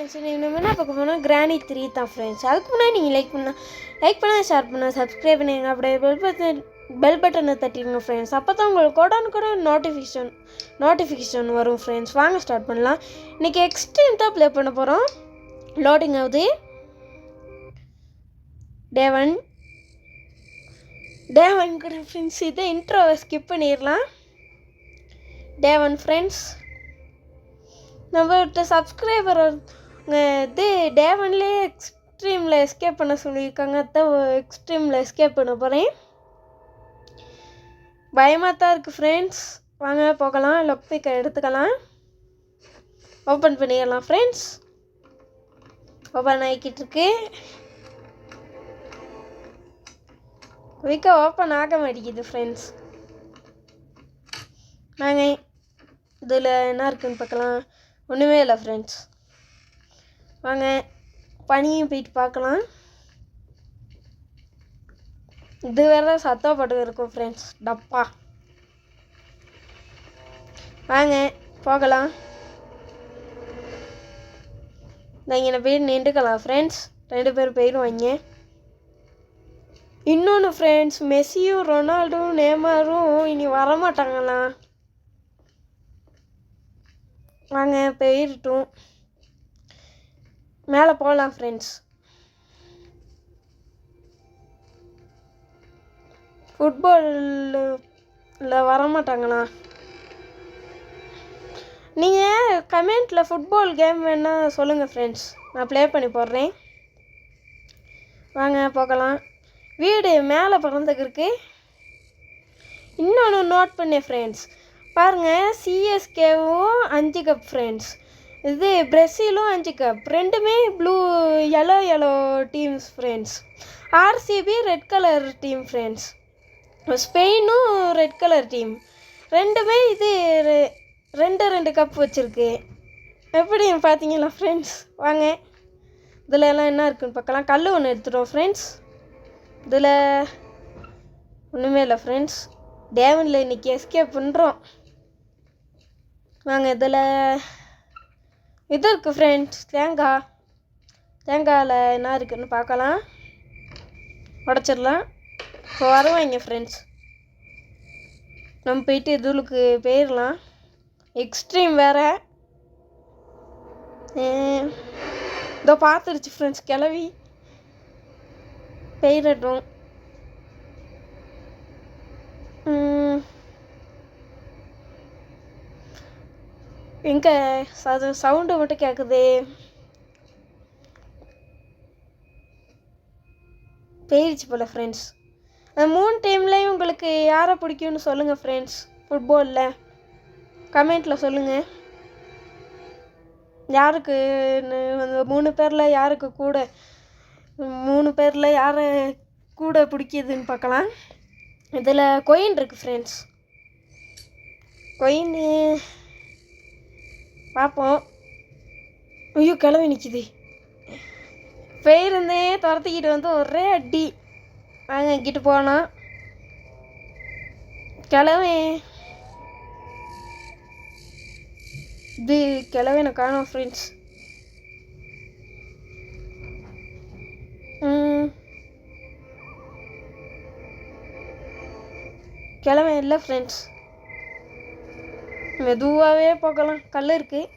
Friends நீங்கள் என்ன பார்க்க போனால் கிராணி 3 தான் ஃப்ரெண்ட்ஸ். அதுக்கு முன்னாடி நீங்கள் லைக் பண்ணால் ஷேர் பண்ணால் சப்ஸ்கிரைப் பண்ணிடுங்க. அப்படியே பெல் பட்டனை தட்டிடுங்க ஃப்ரெண்ட்ஸ். அப்போ தான் உங்களுக்கு கூட நோட்டிஃபிகேஷன் வரும் ஃப்ரெண்ட்ஸ். வாங்க ஸ்டார்ட் பண்ணலாம். இன்றைக்கி எக்ஸ்ட்ரீம் தான் ப்ளே பண்ண போகிறோம். லோடிங் ஆகுது. டே ஒன் கூட ஃப்ரெண்ட்ஸ் இதை இன்ட்ரோவை ஸ்கிப் பண்ணிடலாம். டே 1 ஃப்ரெண்ட்ஸ், நம்மகிட்ட சப்ஸ்கிரைபர் இது டே 1லேயே எக்ஸ்ட்ரீமில் எஸ்கேப் பண்ண சொல்லியிருக்காங்க. அதான் எக்ஸ்ட்ரீமில் எஸ்கேப் பண்ண போகிறேன். பயமாக தான் இருக்குது ஃப்ரெண்ட்ஸ். வாங்க போகலாம். லொக் பிக்கை எடுத்துக்கலாம். ஓப்பன் பண்ணிடலாம் ஃப்ரெண்ட்ஸ். ஓப்பன் ஆகிக்கிட்டு இருக்கு. குயிக்காக ஓப்பன் ஆக மாட்டேங்குது ஃப்ரெண்ட்ஸ். நாங்கள் இதில் என்ன இருக்குதுன்னு பார்க்கலாம். ஒன்றுமே இல்லை ஃப்ரெண்ட்ஸ். வாங்க பனியும் போயிட்டு பார்க்கலாம். இது வேறு சத்தப்பட்டு இருக்கும் ஃப்ரெண்ட்ஸ். டப்பா. வாங்க போகலாம். நீங்கள் என்ன போய் நின்றுக்கலாம் ஃப்ரெண்ட்ஸ். 2 பேர் போயிடுவாங்க. இன்னொன்று ஃப்ரெண்ட்ஸ், மெஸ்ஸியும் ரொனால்டோவும் நேமாரும் இனி வரமாட்டாங்களாம். வாங்க போயிடட்டும். மேலே போகலாம் ஃப்ரெண்ட்ஸ். ஃபுட்பாலில் வரமாட்டாங்களா? நீங்கள் கமெண்ட்டில் ஃபுட்பால் கேம் வேணால் சொல்லுங்கள் ஃப்ரெண்ட்ஸ். நான் ப்ளே பண்ணி போடுறேன். வாங்க போகலாம். வீடு மேலே பறந்துக்கு இருக்கு. இன்னொன்று நோட் பண்ணேன் ஃப்ரெண்ட்ஸ். பாருங்கள், சிஎஸ்கேவும் 5 கப் ஃப்ரெண்ட்ஸ். இது பிரேசிலும் 5 கப். ரெண்டுமே yellow teams friends. RCB red colour team friends. ஸ்பெயினும் ரெட் கலர் டீம். ரெண்டுமே இது 2 கப் வச்சுருக்கு. எப்படி பார்த்தீங்களா ஃப்ரெண்ட்ஸ்? வாங்க இதில் எல்லாம் என்ன இருக்குதுன்னு பார்க்கலாம். கல் ஒன்று எடுத்துட்டோம் ஃப்ரெண்ட்ஸ். இதில் ஒன்றுமே இல்லை ஃப்ரெண்ட்ஸ். டேவனில் இன்றைக்கி எஸ்கேப் பண்ணுறோம். வாங்க இதில் இது இருக்குது ஃப்ரெண்ட்ஸ். தேங்காயில் என்ன இருக்குதுன்னு பார்க்கலாம். உடச்சிடலாம். இப்போ வருவாங்க ஃப்ரெண்ட்ஸ். நம்ம போயிட்டு இதுலுக்கு போயிடலாம். எக்ஸ்ட்ரீம் வேறு. இதோ பார்த்துருச்சு ஃப்ரெண்ட்ஸ். கிளவி போயிடட்டும். எங்கே சவுண்டு மட்டும் கேட்குது. போயிடுச்சு போல் ஃப்ரெண்ட்ஸ். 3 டீம்லேயும் உங்களுக்கு யாரை பிடிக்கும்னு சொல்லுங்கள் ஃப்ரெண்ட்ஸ். ஃபுட்பாலில் கமெண்ட்டில் சொல்லுங்கள். யாருக்கு அந்த 3 பேரில் யாருக்கு கூட 3 பேரில் யாரை கூட பிடிக்குதுன்னு பார்க்கலாம். இதில் கொயின் இருக்குது ஃப்ரெண்ட்ஸ். கொயின் பார்ப்போம். ஐயோ கிளவி நிற்கிது. போயிருந்தே துரத்திக்கிட்டு வந்து ஒரே அடி. வாங்க இங்கிட்டு போனால் கிளவி இது கிளவினை காணோம் ஃப்ரெண்ட்ஸ். கிளவி இல்லை ஃப்ரெண்ட்ஸ். மெதுவாகவே போகலாம். கல் இருக்குது.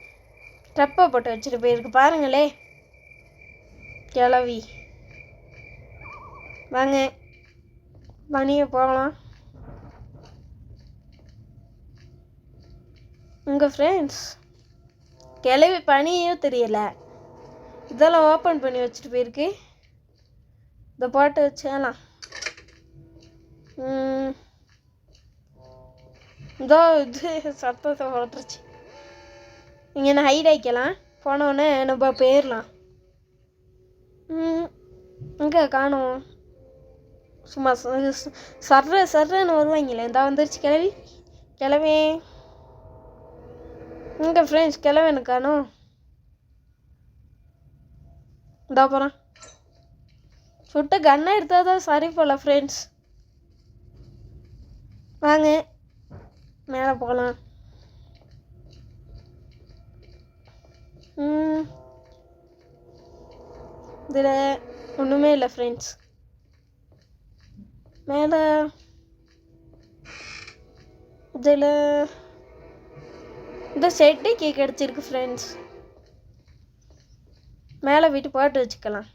ட்ரெப்பை போட்டு வச்சுட்டு போயிருக்கு பாருங்களே கிளவி. வாங்க பனியை போகலாம். உங்கள் ஃப்ரெண்ட்ஸ் கிளவி பனியும் தெரியலை. இதெல்லாம் ஓப்பன் பண்ணி வச்சுட்டு போயிருக்கு. இதை போட்டு வச்சலாம். இதோ இது சத்தத்தை வளர்த்துருச்சு. இங்கே என்ன ஹைட் ஆகிக்கலாம். போனோடனே நம்ம போயிடலாம். இங்கே காணும். சும்மா சர்றன்னு வருவாங்களே. இந்த வந்துருச்சு கிளவி. இங்கே ஃப்ரெண்ட்ஸ் கிளவி எனக்கு காணும். இந்த போகிறேன். சுட்டு கன்னை எடுத்தால் தான் சரி போல் ஃப்ரெண்ட்ஸ். வாங்க மேலே போகலாம். இதில் ஒன்றுமே இல்லை ஃப்ரெண்ட்ஸ். மேலே இதில் இந்த செட்டு கேக் கிடச்சிருக்கு ஃப்ரெண்ட்ஸ். மேலே வீட்டு போட்டு வச்சுக்கலாம்.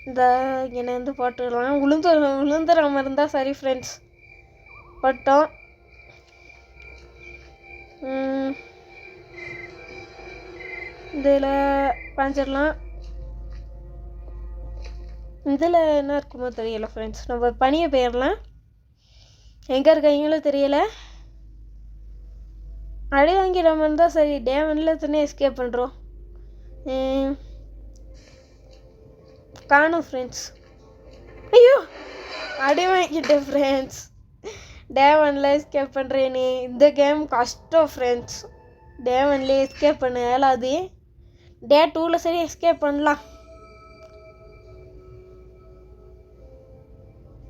இந்த இங்கே வந்து போட்டுக்கலாம். உளுந்துடாமல் இருந்தால் சரி ஃப்ரெண்ட்ஸ். போட்டோம். இதில் பாஞ்சிடலாம். இதில் என்ன இருக்குமோ தெரியலை ஃப்ரெண்ட்ஸ். நம்ம பனியை போயிடலாம். எங்கே இருக்காங்களும் தெரியலை. அடி வாங்கிடாமல் இருந்தால் சரி. டே 1ல் தானே எஸ்கேப் பண்ணுறோம். காணும் ஃப்ரெண்ட்ஸ். ஐயோ அடி வாங்கிட்டேன் ஃப்ரெண்ட்ஸ். டே 1ல் எஸ்கேப் பண்ணுறேனே. இந்த கேம் கஷ்டம் ஃப்ரெண்ட்ஸ். டே 1ல் எஸ்கேப் பண்ண இயலாது. டே 2ல் சரி எஸ்கேப் பண்ணலாம்.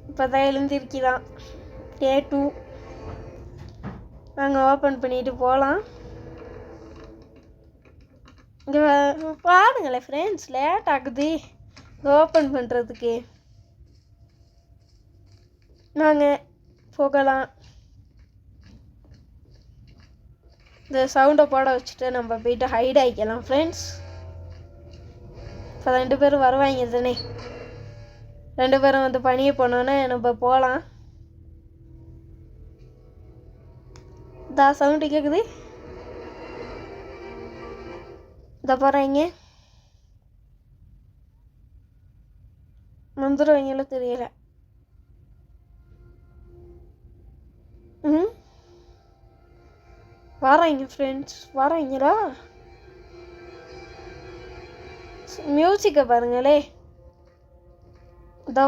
இப்போ தான் எழுந்திருக்கிறான். டே 2 நாங்கள் ஓப்பன் பண்ணிட்டு போகலாம். இங்கே பாருங்களேன் ஃப்ரெண்ட்ஸ், லேட் ஆகுது ஓப்பன் பண்ணுறதுக்கு. நாங்கள் போகலாம். இந்த சவுண்டை போட வச்சுட்டு நம்ம போயிட்டு ஹைட் ஆகிக்கலாம் ஃப்ரெண்ட்ஸ். இப்போ 2 பேரும் வருவாங்க தானே. 2 பேரும் வந்து பனியை போனோன்னே நம்ம போகலாம். சவுண்டு கேட்குது. இதை போகிறாங்க. வந்துடுவாங்களும் தெரியல. வராங்க ஃப்ரெண்ட்ஸ். வராங்களா? மியூசிக்கை பாருங்களே. இதை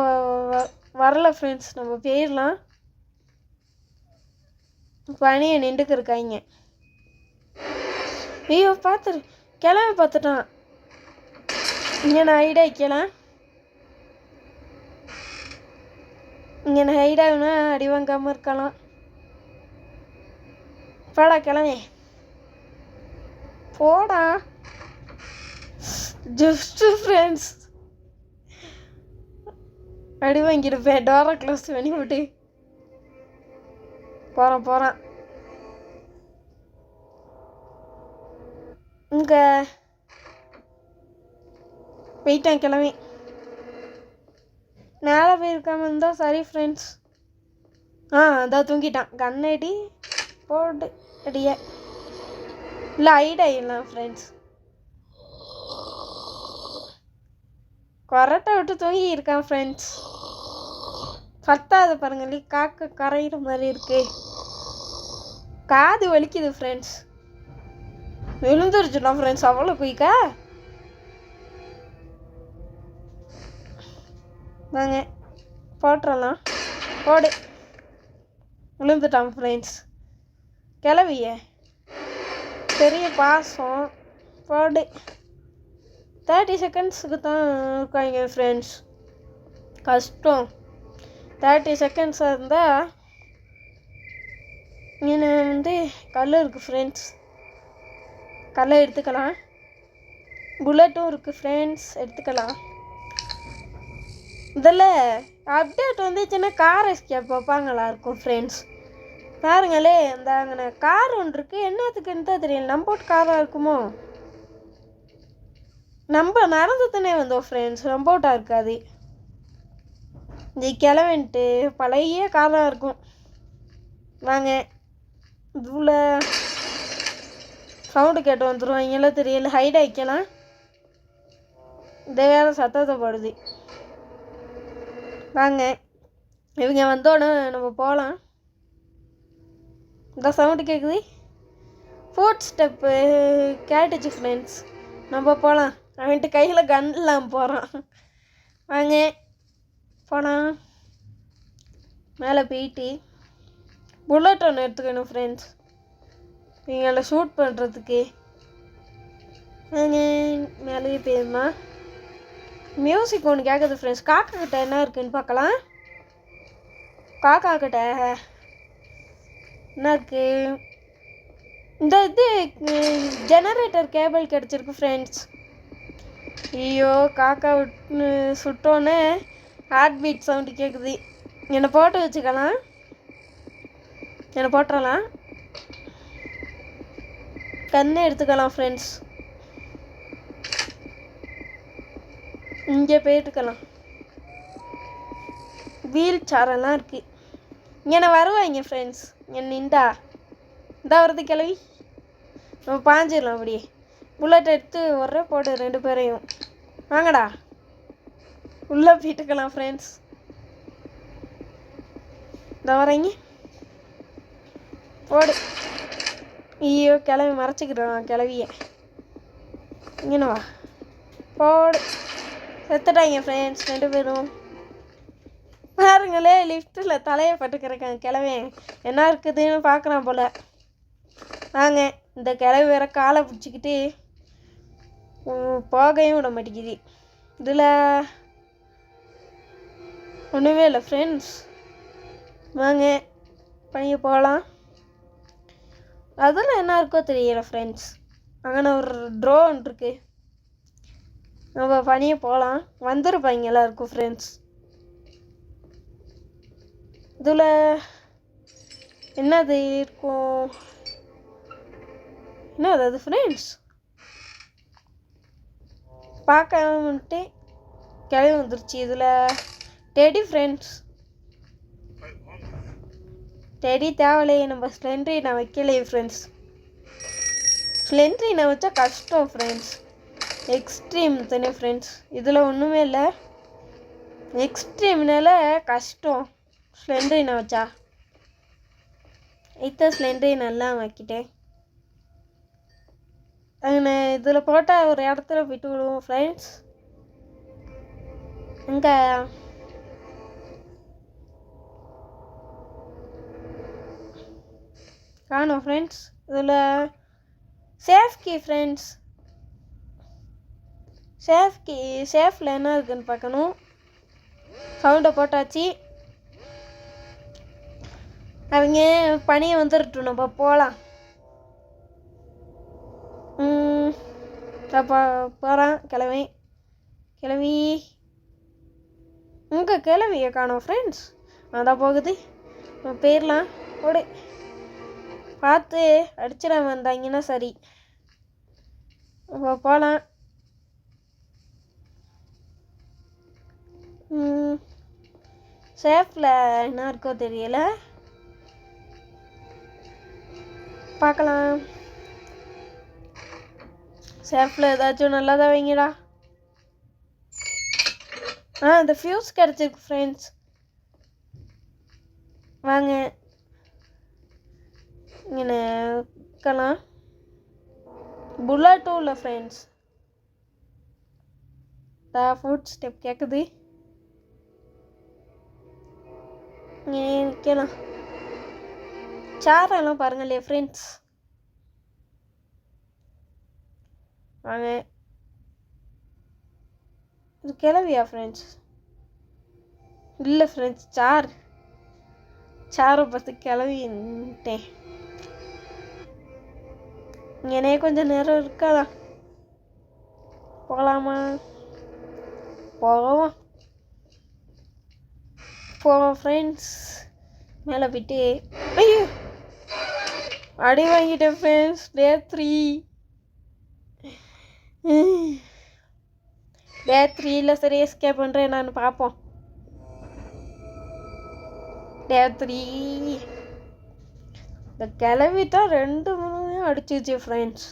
வரல ஃப்ரெண்ட்ஸ். நம்ம போயிடலாம். பனியை நின்றுக்கு இருக்காங்க. ஐயோ பார்த்துரு கிளம்பி பார்த்துட்டான். இங்கே நான் ஹைட் ஆகிக்கலாம். இங்கே நான் ஹைட் ஆகுனா அடி வாங்காமல் இருக்கலாம். போடா கிளம்பி போடா. ஜஸ்ட்டு ஃப்ரெண்ட்ஸ் அடி வாங்கியிருப்பேன். டோரை க்ளோஸ் பண்ணி விட்டு போகிறான். இங்கே போயிட்டான் கிளம்பி. மேலே போயிருக்காம இருந்தால் சரி ஃப்ரெண்ட்ஸ். அதான் தூங்கிட்டான். கண்ணடி போட்டு அடிய இல்லை ஹைட் ஆகிடலாம் ஃப்ரெண்ட்ஸ். கொரட்டை விட்டு தூங்கி இருக்கான் ஃப்ரெண்ட்ஸ். கத்தாத பாருங்களே. காக்க கரையிற மாதிரி இருக்கு. காது வலிக்குது ஃப்ரெண்ட்ஸ். விழுந்துருச்சுனா ஃப்ரெண்ட்ஸ். அவ்வளோ குயிக்கா? வாங்க போட்டுடலாம். போடு. விழுந்துட்டான் ஃப்ரெண்ட்ஸ். கிளவிய பெரிய பாசம். போடு. 30 செகண்ட்ஸுக்கு தான் இருக்காங்க ஃப்ரெண்ட்ஸ். கஷ்டம். 30 செகண்ட்ஸாக இருந்தால் இங்கே வந்து கல் இருக்குது ஃப்ரெண்ட்ஸ். கல்லை எடுத்துக்கலாம். புல்லட்டும் இருக்குது ஃப்ரெண்ட்ஸ். எடுத்துக்கலாம். இதில் அப்டேட் வந்துச்சுன்னா கார் எஸ்கேப் வைப்பாங்களா இருக்கும் ஃப்ரெண்ட்ஸ். பாருங்களே இந்த அங்கே கார் ஒன்று இருக்குது. என்னத்துக்குன்னு தான் தெரியல. நம்போட் காராக இருக்குமோ? நம்ம நடந்து தானே வந்தோம் ஃப்ரெண்ட்ஸ். நம்போட்டாக இருக்காது. இந்த கிளவன்ட்டு பழைய காராக இருக்கும். வாங்க இவ்வளோ சவுண்டு கேட்டு வந்துடுவாங்களாம் தெரியல. ஹைட் ஆகிக்கலாம். இந்த வேறு சத்தத்தை போடுது. வாங்க இவங்க வந்தோடனே நம்ம போகலாம். இந்த சவுண்டு கேட்குது. ஃபுட் ஸ்டெப்பு கேட்டுச்சு ஃப்ரெண்ட்ஸ். நம்ம போகலாம். அவன்ட்டு கையில் கன் இல்லாமல் போகிறான். வாங்க போகலாம். மேலே போயிட்டு புல்லட் ஒன்று எடுத்துக்கணும் ஃப்ரெண்ட்ஸ். இவங்களை ஷூட் பண்ணுறதுக்கு. வாங்க மேலேயே போயிருந்தான். மியூசிக் ஒன்று கேட்குது ஃப்ரெண்ட்ஸ். காக்கா கிட்ட என்ன இருக்குதுன்னு பார்க்கலாம். காக்கா கிட்ட என்ன இருக்குது? இந்த இது ஜெனரேட்டர் கேபிள் கிடச்சிருக்கு ஃப்ரெண்ட்ஸ். ஐயோ காக்கா விட்டு சுட்டோன்னே ஹார்ட் பீட் சவுண்டு கேட்குது. என்னை போட்டு வச்சுக்கலாம், என்னை போட்டுடலாம், கண்ணை எடுத்துக்கலாம் ஃப்ரெண்ட்ஸ். இங்கே போயிட்டுக்கலாம். வீல் சேரெல்லாம் இருக்குது. இங்கே வருவாங்க ஃப்ரெண்ட்ஸ். என்ன இந்தா வருது கிளவி. நம்ம பாஞ்சிடலாம். அப்படியே புல்லட் எடுத்து ஒரே போடு 2 பேரையும். வாங்கடா உள்ளே போயிட்டுக்கலாம் ஃப்ரெண்ட்ஸ். இந்த வரீங்க போடு. ஐயோ கிளவி மறைச்சிக்கிட்டோம் கிளவிய. இங்கன்னு வா போடு. செத்துட்டாங்க ஃப்ரெண்ட்ஸ் 2 பேரும். பாருங்களே லிஃப்ட்டில் தலையை பட்டுக்கிறக்காங்க கிளவி. என்ன இருக்குதுன்னு பார்க்குறான் போல். வாங்க. இந்த கிளவி வேற காலை பிடிச்சிக்கிட்டு போகையும் விட மாட்டேங்குது. இதில் ஒன்றுமே இல்லை ஃப்ரெண்ட்ஸ். வாங்க பணிய போகலாம். அதில் என்ன இருக்கோ தெரியல ஃப்ரெண்ட்ஸ். அங்கே ஒரு ட்ரோன் இருக்குது. நம்ம பணிய போகலாம். வந்துருப்பாங்க எல்லாருக்கும் ஃப்ரெண்ட்ஸ். இதில் என்னது இருக்கும், என்னது அது ஃப்ரெண்ட்ஸ்? பார்க்கன்ட்டு கிளம்பி வந்துருச்சு. இதில் டெடி ஃப்ரெண்ட்ஸ். டெடி தேவையில்லையே. நம்ம ஸ்லெண்ட்ரி நான் வைக்கலையே ஃப்ரெண்ட்ஸ். ஸ்லெண்ட்ரி நான் வச்சா கஷ்டம் ஃப்ரெண்ட்ஸ். எக்ஸ்ட்ரீம் தானே ஃப்ரெண்ட்ஸ். இதில் ஒன்றுமே இல்லை. எக்ஸ்ட்ரீம்னால கஷ்டம் ஸ்லெண்ட்ரி நான் வச்சா. ஸ்லெண்ட்ரி நல்லா வைக்கிட்டேன். அங்கே இதில் போட்டால் ஒரு இடத்துல போய்ட்டு விடுவோம் ஃப்ரெண்ட்ஸ். இங்கே காணோம் ஃப்ரெண்ட்ஸ். இதில் சேஃப் கீ ஃப்ரெண்ட்ஸ். சேஃபில் என்ன இருக்குதுன்னு பார்க்கணும். சவுண்டை போட்டாச்சு. அவங்க பனியை வந்துடட்டும், நம்ம போகலாம். போகிறான் கிளவி. உங்கள் கிளவியை காணோம் ஃப்ரெண்ட்ஸ். அதான் போகுது. போயிடலாம். ஓடு. பார்த்து அடிச்சிட வந்தாங்கன்னா சரி. போகலாம். சேஃபில் என்ன இருக்கோ தெரியல, பார்க்கலாம். சேஃபில் ஏதாச்சும் நல்லா தான் வைங்கடா. இந்த ஃபியூஸ் கிடச்சிருக்கு ஃப்ரெண்ட்ஸ். வாங்க இங்கே வைக்கலாம். புல்லட்டும் இல்லை ஃப்ரெண்ட்ஸ். ஃபுட் ஸ்டெப் கேட்குது. இங்கே நிற்கலாம். சேரெல்லாம் பாருங்களே ஃப்ரெண்ட்ஸ். வாங்க. இது கிளவியா ஃப்ரெண்ட்ஸ்? இல்லை ஃப்ரெண்ட்ஸ், சேரை பார்த்து கிளவின்ட்டேன். இங்கனே கொஞ்சம் நேரம் இருக்காதா? போகலாமா? போவோம் ஃப்ரெண்ட்ஸ். மேலே போயிட்டு ஐயோ அடி வாங்கிட்டேன் ஃப்ரெண்ட்ஸ். டே 3ல் சரி எஸ்கேப் பண்ணுறேன் நான். பார்ப்போம். டே 3 இந்த கிளவிட்டா 2 அடிச்சிச்சு ஃப்ரெண்ட்ஸ்.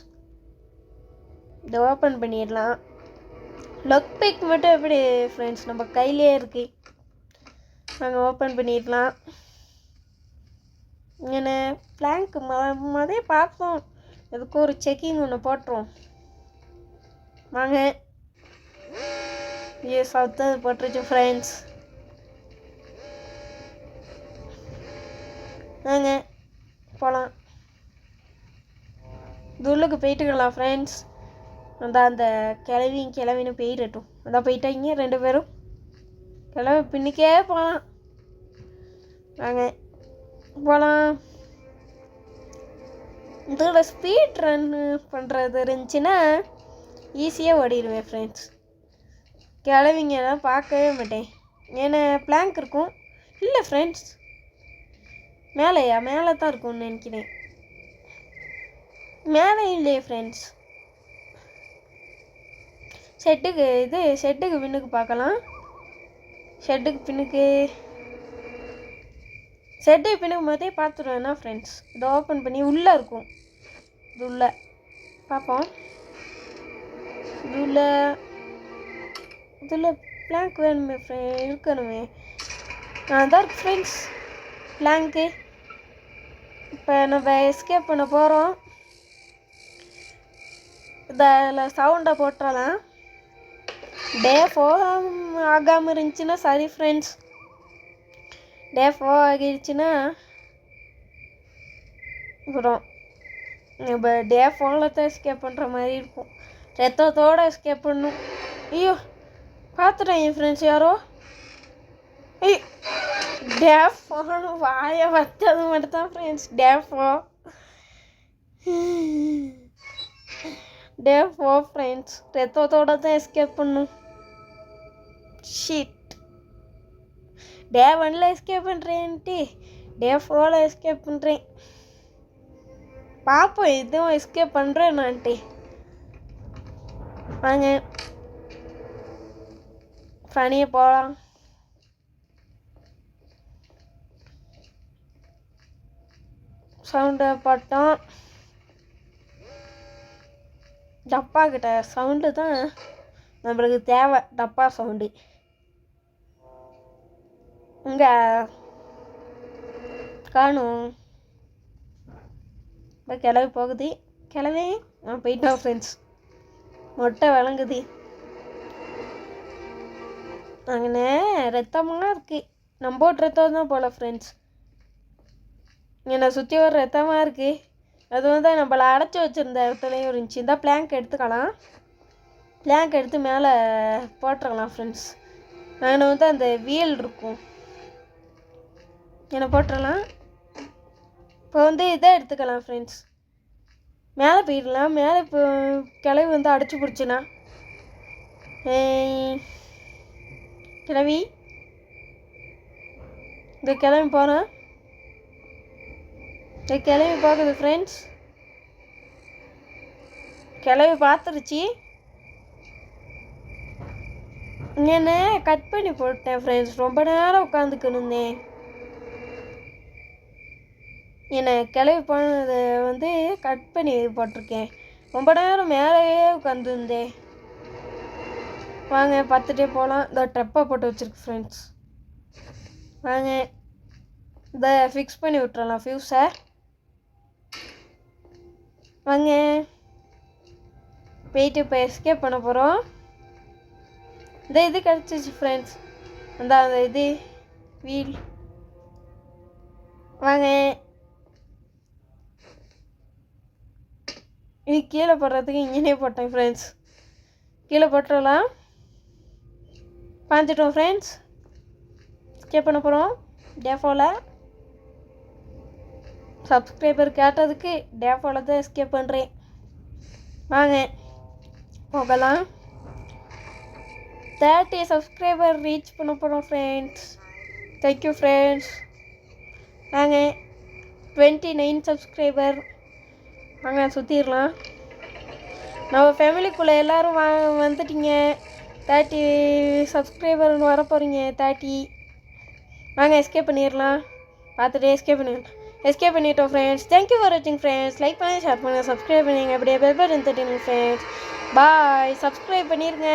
இதை ஓப்பன் பண்ணிடலாம். லக் பேக் மட்டும் எப்படி ஃப்ரெண்ட்ஸ் நம்ம கையிலே இருக்கு. நாங்கள் ஓப்பன் பண்ணிடலாம். இங்கே பிளாங்க் மதே பார்த்தோம். எதுக்கு ஒரு செக்கிங் ஒன்று போட்டுரும். வாங்க. சவுத்து போட்டுருச்சு ஃப்ரெண்ட்ஸ். வாங்க போகலாம். துள்ளுக்கு போயிட்டுக்கலாம் ஃப்ரெண்ட்ஸ். அந்த கிளவின்னு போயிடட்டும். அதான் போயிட்டாங்க 2 பேரும். கிளவி பின்னுக்கே போகலாம். வாங்க போகலாம். இதோட ஸ்பீட் ரன் பண்ணுறது இருந்துச்சுன்னா ஈஸியாக ஓடிடுவேன் ஃப்ரெண்ட்ஸ். கிளவிங்கெல்லாம் பார்க்கவே மாட்டேன். ஏன்னா பிளாங்க் இருக்கும். இல்லை ஃப்ரெண்ட்ஸ், மேலேயா? மேலே தான் இருக்கும்னு நினைக்கிறேன். மேலே இல்லையே ஃப்ரெண்ட்ஸ். ஷெட்டுக்கு பின்னுக்கு பார்க்கலாம். ஷெட்டுக்கு பின்னுக்கு போதே பார்த்துருவேன்னா ஃப்ரெண்ட்ஸ். இதை ஓப்பன் பண்ணி உள்ளே இருக்கும். இது உள்ள பார்ப்போம். இதில் பிளாங்க் வேணுமே இருக்கணுமே. தான் இருக்கு ஃப்ரெண்ட்ஸ் பிளாங்க்கு. இப்போ நம்ம எஸ்கேப் பண்ண போகிறோம். இதில் சவுண்டை போட்டுறலாம். டே 4 ஆகாமல் இருந்துச்சுன்னா சரி ஃப்ரெண்ட்ஸ். டே 4 ஆகிடுச்சுன்னா அப்புறம் இப்போ டே 4ல் தான் எஸ்கேப் பண்ணுற மாதிரி இருக்கும். ரத்தத்தோடு எஸ்கேப் பண்ணணும். ஐயோ பார்த்துட்டேன் என் ஃப்ரெண்ட்ஸ் யாரோ. ஐயோ டே 4 வாயை வச்சது மட்டும் தான் ஃப்ரெண்ட்ஸ். டே 4 ஃப்ரெண்ட்ஸ் ரத்தத்தோடு தான் எஸ்கேப் பண்ணணும். ஷிட். டே 1ல் எஸ்கேப் பண்ணுறேன்ட்டு டே 4ல் எஸ்கேப் பண்ணுறேன். பார்ப்போம் இதுவும் எஸ்கேப் பண்ணுறேன் நான்ட்டு. வாங்க ஃபனியை போகலாம். சவுண்டை போட்டோம். டப்பா கிட்ட சவுண்டு தான் நம்மளுக்கு தேவை. டப்பா சவுண்டு இங்கே காணும். இப்போ கிளவி போகுது. கிளவி நான் போயிட்டோம் ஃப்ரெண்ட்ஸ். மொட்டை விளங்குது. அங்கே ரத்தமாக இருக்குது. நம்ம போட்டு ரத்தம் தான் போல் ஃப்ரெண்ட்ஸ். என்னை சுற்றி ஒரு ரத்தமாக இருக்குது. அது வந்து நம்மளை அடைச்சி வச்சுருந்த இடத்துலையும் இருந்துச்சு. இந்த பிளாங்க் எடுத்துக்கலாம். பிளாங்க் எடுத்து மேலே போட்டுருக்கலாம் ஃப்ரெண்ட்ஸ். அங்கே வந்து அந்த வீல் இருக்கும். என்னை போட்டுடலாம். இப்போ வந்து இதை எடுத்துக்கலாம் ஃப்ரெண்ட்ஸ். மேலே போயிடலாம். மேலே இப்போ கிளவி வந்து அடைச்சி பிடிச்சினா கிளவி இந்த கிளம்பி போகிறேன். இந்த கிளம்பி போகுது ஃப்ரெண்ட்ஸ். கிளவி பார்த்துருச்சு. என்ன கட் பண்ணி போட்டேன் ஃப்ரெண்ட்ஸ். ரொம்ப நேரம் உட்காந்துக்கணுந்தேன். என்னை கிளவி போனதை வந்து கட் பண்ணி போட்டிருக்கேன். ரொம்ப நேரம் மேலேயே உட்காந்துருந்தேன். வாங்க பார்த்துட்டே போகலாம். இந்த ட்ரெப்பை போட்டு வச்சுருக்கு ஃப்ரெண்ட்ஸ். வாங்க இதை ஃபிக்ஸ் பண்ணி விட்டுறலாம் ஃபியூஸை. வாங்க போயிட்டு இப்போ எஸ்கேப் பண்ண போகிறோம். இது கிடச்சிச்சு ஃப்ரெண்ட்ஸ். அந்த இது வீல். வாங்க இது கீழே போடுறதுக்கு இங்கேயே போட்டேன் ஃப்ரெண்ட்ஸ். கீழே போட்டுடலாம். பாஞ்சிட்டோம் ஃப்ரெண்ட்ஸ். எஸ்கேப் பண்ண போகிறோம். டே 4ல் சப்ஸ்கிரைபர் கேட்டதுக்கு டே 4ல் தான் எஸ்கேப் பண்ணுறேன். வாங்க போகலாம். 30 சப்ஸ்கிரைபர் ரீச் பண்ண போகிறோம் ஃப்ரெண்ட்ஸ். Thank you friends. வாங்க 29 சப்ஸ்கிரைபர். வாங்க சுற்றிடலாம். நம்ம ஃபேமிலிக்குள்ளே எல்லோரும் வந்துட்டீங்க. 30 சப்ஸ்கிரைபர் வர போகிறீங்க. 30. வாங்க எஸ்கேப் பண்ணிடலாம். பார்த்துட்டு எஸ்கேப் பண்ணிட்டோம் ஃப்ரெண்ட்ஸ். தேங்க்யூ ஃபார் வாட்சிங் ஃப்ரெண்ட்ஸ். லைக் பண்ணுங்கள், ஷேர் பண்ணுங்கள், சப்ஸ்கிரைப் பண்ணிங்க. அப்படியே பெல் பட்டன் தட்டிடுங்க ஃப்ரெண்ட்ஸ். பாய். சப்ஸ்கிரைப் பண்ணிடுங்க.